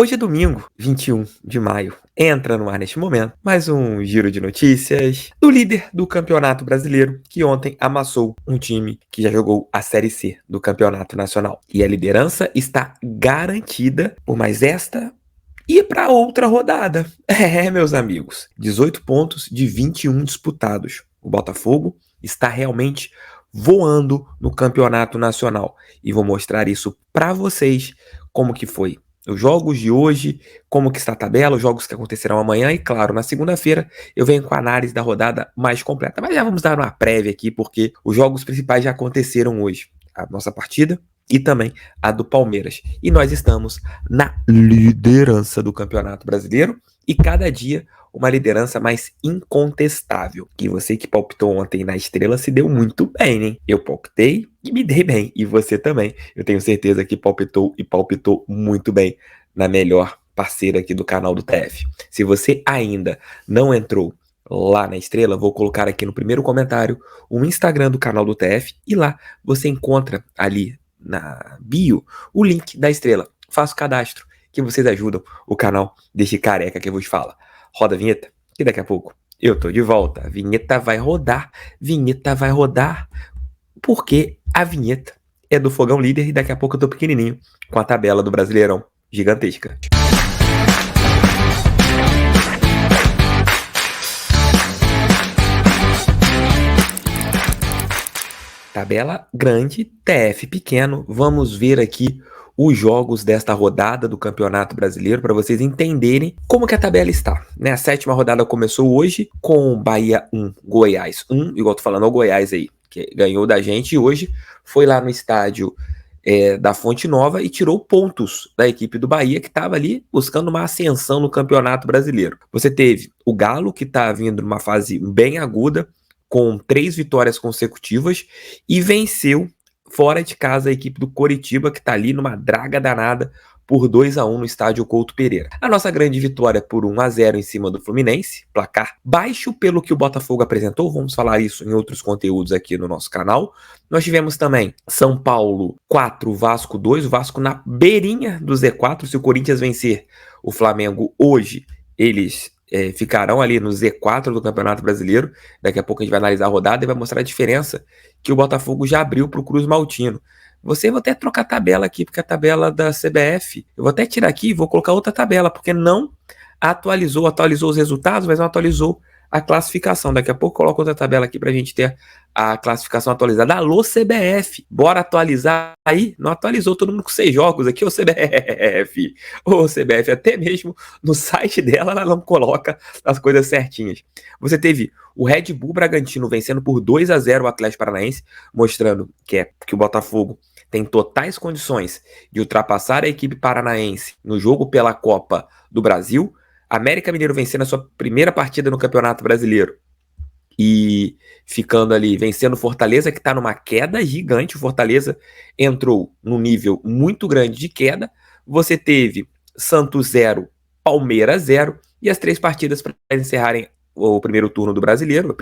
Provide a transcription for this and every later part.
Hoje é domingo, 21 de maio. Entra no ar neste momento mais um giro de notícias do líder do Campeonato Brasileiro, que ontem amassou um time que já jogou a Série C do Campeonato Nacional. E a liderança está garantida por mais esta e para outra rodada. Meus amigos, 18 pontos de 21 disputados. O Botafogo está realmente voando no Campeonato Nacional. E vou mostrar isso para vocês, como que foi os jogos de hoje, como que está a tabela, os jogos que acontecerão amanhã e, claro, na segunda-feira eu venho com a análise da rodada mais completa. Mas já vamos dar uma prévia aqui, porque os jogos principais já aconteceram hoje. A nossa partida e também a do Palmeiras. E nós estamos na liderança do Campeonato Brasileiro e cada dia uma liderança mais incontestável. E você que palpitou ontem na Estrela se deu muito bem, hein? Eu palpitei e me dei bem. E você também. Eu tenho certeza que palpitou e palpitou muito bem na melhor parceira aqui do canal do TF. Se você ainda não entrou lá na Estrela, vou colocar aqui no primeiro comentário o Instagram do canal do TF e lá você encontra ali na bio o link da Estrela. Faça o cadastro que vocês ajudam o canal deste careca que vos fala. Roda a vinheta, que daqui a pouco eu tô de volta. A vinheta vai rodar, porque a vinheta é do Fogão Líder e daqui a pouco eu tô pequenininho com a tabela do Brasileirão gigantesca. Tabela grande, TF pequeno. Vamos ver aqui os jogos desta rodada do Campeonato Brasileiro para vocês entenderem como que a tabela está, né? A sétima rodada começou hoje com Bahia 1, Goiás 1, igual tô falando, o Goiás aí, que ganhou da gente, e hoje foi lá no estádio da Fonte Nova e tirou pontos da equipe do Bahia, que estava ali buscando uma ascensão no Campeonato Brasileiro. Você teve o Galo, que está vindo numa fase bem aguda, com 3 vitórias consecutivas, e venceu fora de casa a equipe do Coritiba, que está ali numa draga danada por 2-1 no estádio Couto Pereira. A nossa grande vitória por 1-0 em cima do Fluminense, placar baixo pelo que o Botafogo apresentou, vamos falar isso em outros conteúdos aqui no nosso canal. Nós tivemos também São Paulo 4, Vasco 2, o Vasco na beirinha do Z4, se o Corinthians vencer o Flamengo hoje, eles ficarão ali no Z4 do Campeonato Brasileiro. Daqui a pouco a gente vai analisar a rodada e vai mostrar a diferença que o Botafogo já abriu para o Cruz Maltino. Vou até trocar a tabela aqui, porque a tabela da CBF, eu vou até tirar aqui e vou colocar outra tabela, porque não atualizou os resultados, mas não atualizou a classificação. Daqui a pouco eu coloco outra tabela aqui para a gente ter a classificação atualizada. Alô, CBF, bora atualizar aí? Não atualizou, todo mundo com 6 jogos aqui, ô CBF. Ô CBF, até mesmo no site dela ela não coloca as coisas certinhas. Você teve o Red Bull Bragantino vencendo por 2-0 o Atlético Paranaense, mostrando que o Botafogo tem totais condições de ultrapassar a equipe paranaense no jogo pela Copa do Brasil. América Mineiro vencendo a sua primeira partida no Campeonato Brasileiro e ficando ali, vencendo o Fortaleza, que está numa queda gigante. O Fortaleza entrou num nível muito grande de queda. Você teve Santos 0, Palmeiras 0 e as 3 partidas para encerrarem o primeiro turno do Brasileiro,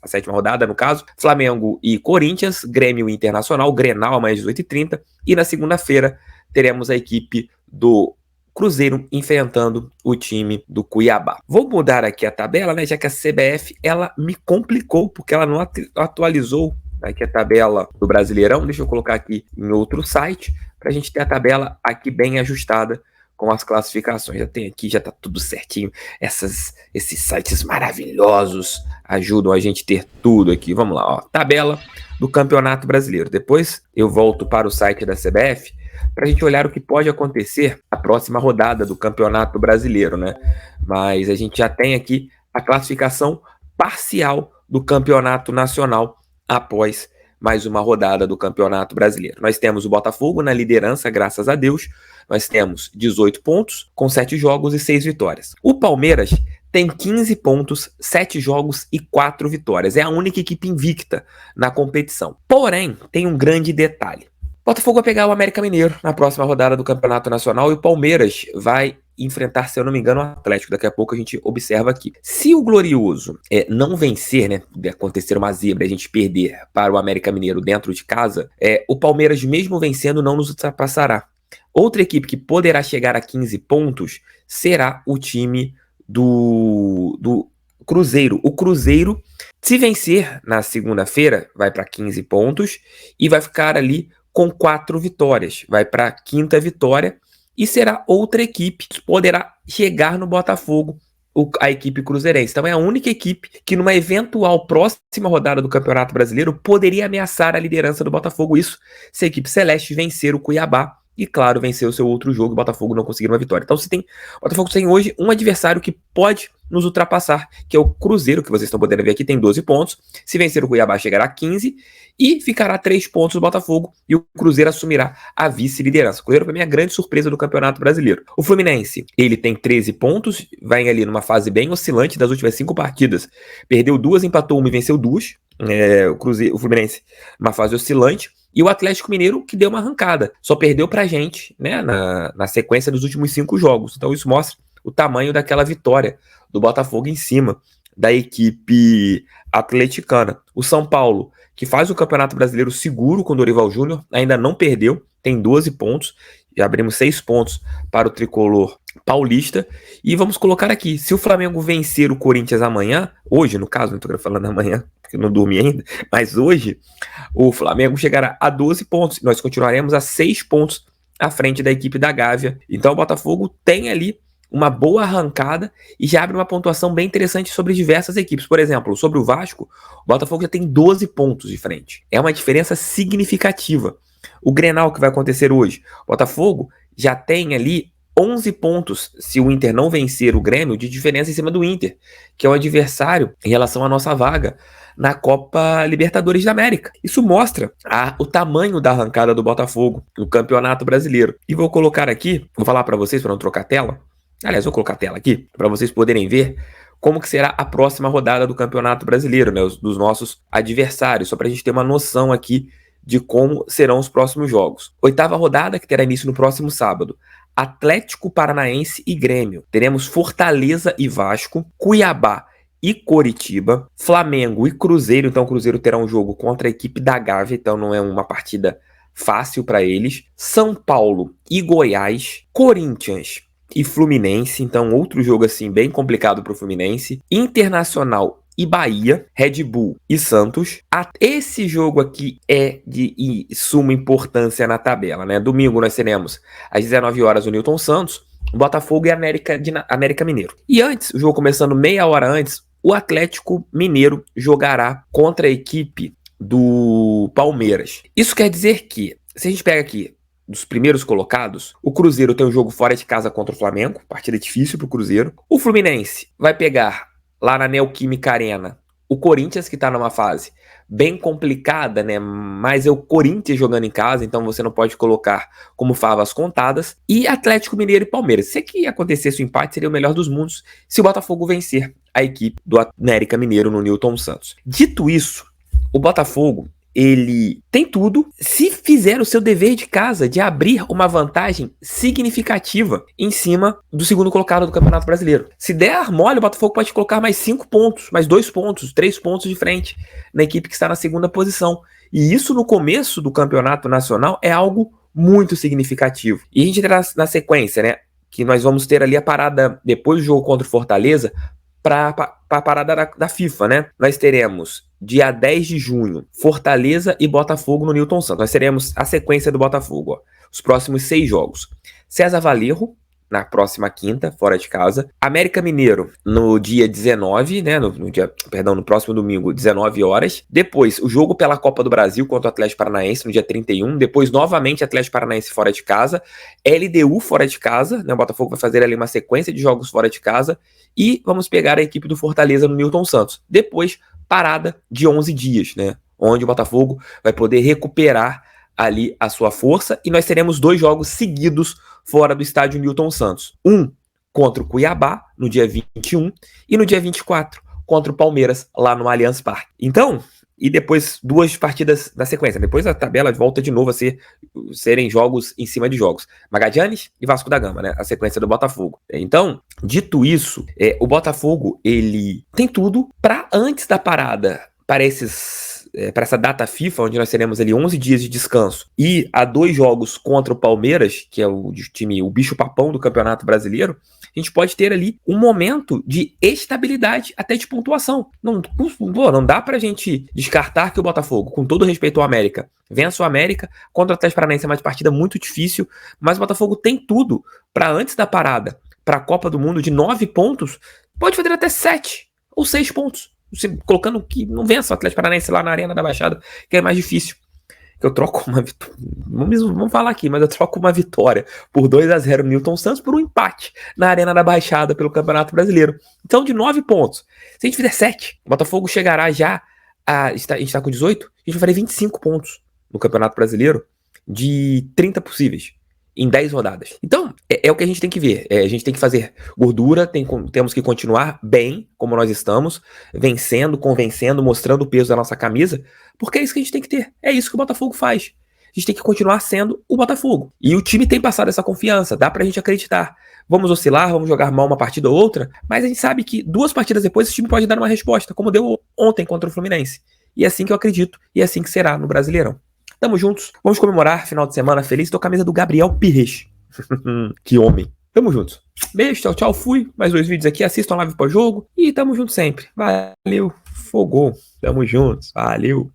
a 7ª rodada no caso, Flamengo e Corinthians, Grêmio e Internacional, Grenal amanhã às 18h30, e na segunda-feira teremos a equipe do Cruzeiro enfrentando o time do Cuiabá. Vou mudar aqui a tabela, né, já que a CBF ela me complicou, porque ela não atualizou aqui a tabela do Brasileirão. Deixa eu colocar aqui em outro site, para a gente ter a tabela aqui bem ajustada com as classificações. Já tem aqui, já tá tudo certinho. Esses sites maravilhosos ajudam a gente a ter tudo aqui. Vamos lá, ó, tabela do Campeonato Brasileiro. Depois eu volto para o site da CBF para a gente olhar o que pode acontecer na próxima rodada do Campeonato Brasileiro, né? Mas a gente já tem aqui a classificação parcial do Campeonato Nacional após mais uma rodada do Campeonato Brasileiro. Nós temos o Botafogo na liderança, graças a Deus. Nós temos 18 pontos, com 7 jogos e 6 vitórias. O Palmeiras tem 15 pontos, 7 jogos e 4 vitórias. É a única equipe invicta na competição. Porém, tem um grande detalhe. O Botafogo vai pegar o América Mineiro na próxima rodada do Campeonato Nacional e o Palmeiras vai enfrentar, se eu não me engano, o Atlético. Daqui a pouco a gente observa aqui. Se o Glorioso não vencer, né, de acontecer uma zebra e a gente perder para o América Mineiro dentro de casa, o Palmeiras, mesmo vencendo, não nos ultrapassará. Outra equipe que poderá chegar a 15 pontos será o time do Cruzeiro. O Cruzeiro, se vencer na segunda-feira, vai para 15 pontos e vai ficar ali com 4 vitórias. Vai para a quinta vitória e será outra equipe que poderá chegar no Botafogo, a equipe cruzeirense. Então é a única equipe que numa eventual próxima rodada do Campeonato Brasileiro poderia ameaçar a liderança do Botafogo. Isso se a equipe celeste vencer o Cuiabá e, claro, vencer o seu outro jogo, o Botafogo não conseguir uma vitória. Então o Botafogo tem hoje um adversário que pode nos ultrapassar, que é o Cruzeiro, que vocês estão podendo ver aqui, tem 12 pontos. Se vencer o Cuiabá, chegará a 15 e ficará 3 pontos do Botafogo e o Cruzeiro assumirá a vice-liderança. O Cruzeiro, para mim, é a grande surpresa do Campeonato Brasileiro. O Fluminense, ele tem 13 pontos, vai ali numa fase bem oscilante das últimas 5 partidas. Perdeu 2, empatou 1 e venceu 2. O Fluminense, uma fase oscilante. E o Atlético Mineiro, que deu uma arrancada. Só perdeu pra gente, né, na sequência dos últimos 5 jogos. Então isso mostra o tamanho daquela vitória do Botafogo em cima da equipe atleticana. O São Paulo, que faz o Campeonato Brasileiro seguro com o Dorival Júnior, ainda não perdeu, tem 12 pontos. Já abrimos 6 pontos para o tricolor paulista. E vamos colocar aqui, se o Flamengo vencer o Corinthians amanhã, hoje no caso, não estou falando amanhã, porque eu não dormi ainda, mas hoje o Flamengo chegará a 12 pontos. Nós continuaremos a 6 pontos à frente da equipe da Gávea. Então o Botafogo tem ali uma boa arrancada e já abre uma pontuação bem interessante sobre diversas equipes. Por exemplo, sobre o Vasco, o Botafogo já tem 12 pontos de frente. É uma diferença significativa. O Grenal que vai acontecer hoje, o Botafogo já tem ali 11 pontos, se o Inter não vencer o Grêmio, de diferença em cima do Inter, que é o adversário em relação à nossa vaga na Copa Libertadores da América. Isso mostra o tamanho da arrancada do Botafogo no Campeonato Brasileiro. E vou colocar aqui, vou falar para vocês, para não trocar tela. Aliás, vou colocar a tela aqui, para vocês poderem ver como que será a próxima rodada do Campeonato Brasileiro, né, dos nossos adversários, só para a gente ter uma noção aqui de como serão os próximos jogos. 8ª rodada, que terá início no próximo sábado. Atlético Paranaense e Grêmio. Teremos Fortaleza e Vasco, Cuiabá e Coritiba, Flamengo e Cruzeiro. Então o Cruzeiro terá um jogo contra a equipe da Gávea, então não é uma partida fácil para eles. São Paulo e Goiás, Corinthians e Fluminense, então outro jogo assim bem complicado para o Fluminense. Internacional e Bahia, Red Bull e Santos. Esse jogo aqui é de suma importância na tabela, né? Domingo nós teremos às 19 horas o Newton Santos, Botafogo e América Mineiro. E antes, o jogo começando meia hora antes, o Atlético Mineiro jogará contra a equipe do Palmeiras. Isso quer dizer que, se a gente pega aqui dos primeiros colocados, o Cruzeiro tem um jogo fora de casa contra o Flamengo, partida difícil para o Cruzeiro. O Fluminense vai pegar lá na Neoquímica Arena o Corinthians, que tá numa fase bem complicada, né? Mas é o Corinthians jogando em casa, então você não pode colocar como favas contadas. E Atlético Mineiro e Palmeiras. Se que acontecesse o empate, seria o melhor dos mundos se o Botafogo vencer a equipe do América Mineiro no Newton Santos. Dito isso, o Botafogo, ele tem tudo se fizer o seu dever de casa de abrir uma vantagem significativa em cima do segundo colocado do Campeonato Brasileiro. Se der mole, o Botafogo pode colocar mais 5 pontos, mais 2 pontos, 3 pontos de frente na equipe que está na segunda posição. E isso no começo do Campeonato Nacional é algo muito significativo. E a gente terá na sequência, né, que nós vamos ter ali a parada depois do jogo contra o Fortaleza para a parada da FIFA, né? Nós teremos dia 10 de junho, Fortaleza e Botafogo no Newton Santos. Nós teremos a sequência do Botafogo, ó, os próximos 6 jogos. César Valerro, na próxima quinta, fora de casa. América Mineiro, no dia 19, né? No próximo domingo, 19 horas. Depois, o jogo pela Copa do Brasil contra o Atlético Paranaense, no dia 31. Depois, novamente, Atlético Paranaense fora de casa. LDU fora de casa, né? O Botafogo vai fazer ali uma sequência de jogos fora de casa. E vamos pegar a equipe do Fortaleza no Newton Santos. Depois, parada de 11 dias, né? Onde o Botafogo vai poder recuperar ali a sua força, e nós teremos 2 jogos seguidos fora do estádio Newton Santos. Um contra o Cuiabá, no dia 21, e no dia 24, contra o Palmeiras, lá no Allianz Parque. Então, e depois 2 partidas na sequência. Depois a tabela volta de novo a serem jogos em cima de jogos. Magadianes e Vasco da Gama, né? A sequência do Botafogo. Então, dito isso, o Botafogo, ele tem tudo para antes da parada, para esses para essa data FIFA, onde nós teremos ali 11 dias de descanso, e a 2 jogos contra o Palmeiras, que é o time, o bicho-papão do Campeonato Brasileiro, a gente pode ter ali um momento de estabilidade até de pontuação. Não dá pra gente descartar que o Botafogo, com todo respeito ao América, vença o América, contra o Atlético Paranaense é uma partida muito difícil, mas o Botafogo tem tudo para antes da parada, para a Copa do Mundo de 9 pontos, pode fazer até 7 ou 6 pontos, colocando que não vença o Atlético Paranaense lá na Arena da Baixada, que é mais difícil. Eu troco uma vitória, vamos falar aqui, mas eu troco uma vitória por 2-0 no Newton Santos por um empate na Arena da Baixada pelo Campeonato Brasileiro. Então, de 9 pontos, se a gente fizer 7, o Botafogo chegará já a gente está com 18, a gente vai fazer 25 pontos no Campeonato Brasileiro de 30 possíveis em 10 rodadas. Então, é o que a gente tem que ver. A gente tem que fazer gordura, temos que continuar bem, como nós estamos, vencendo, convencendo, mostrando o peso da nossa camisa, porque é isso que a gente tem que ter. É isso que o Botafogo faz. A gente tem que continuar sendo o Botafogo. E o time tem passado essa confiança, dá pra gente acreditar. Vamos oscilar, vamos jogar mal uma partida ou outra, mas a gente sabe que 2 partidas depois esse time pode dar uma resposta, como deu ontem contra o Fluminense. E é assim que eu acredito, e é assim que será no Brasileirão. Tamo juntos, vamos comemorar final de semana feliz. Tô com a camisa do Gabriel Pires. Que homem. Tamo juntos. Beijo, tchau, tchau. Fui. Mais 2 vídeos aqui. Assistam a live pós-jogo. E tamo junto sempre. Valeu. Fogou. Tamo juntos. Valeu.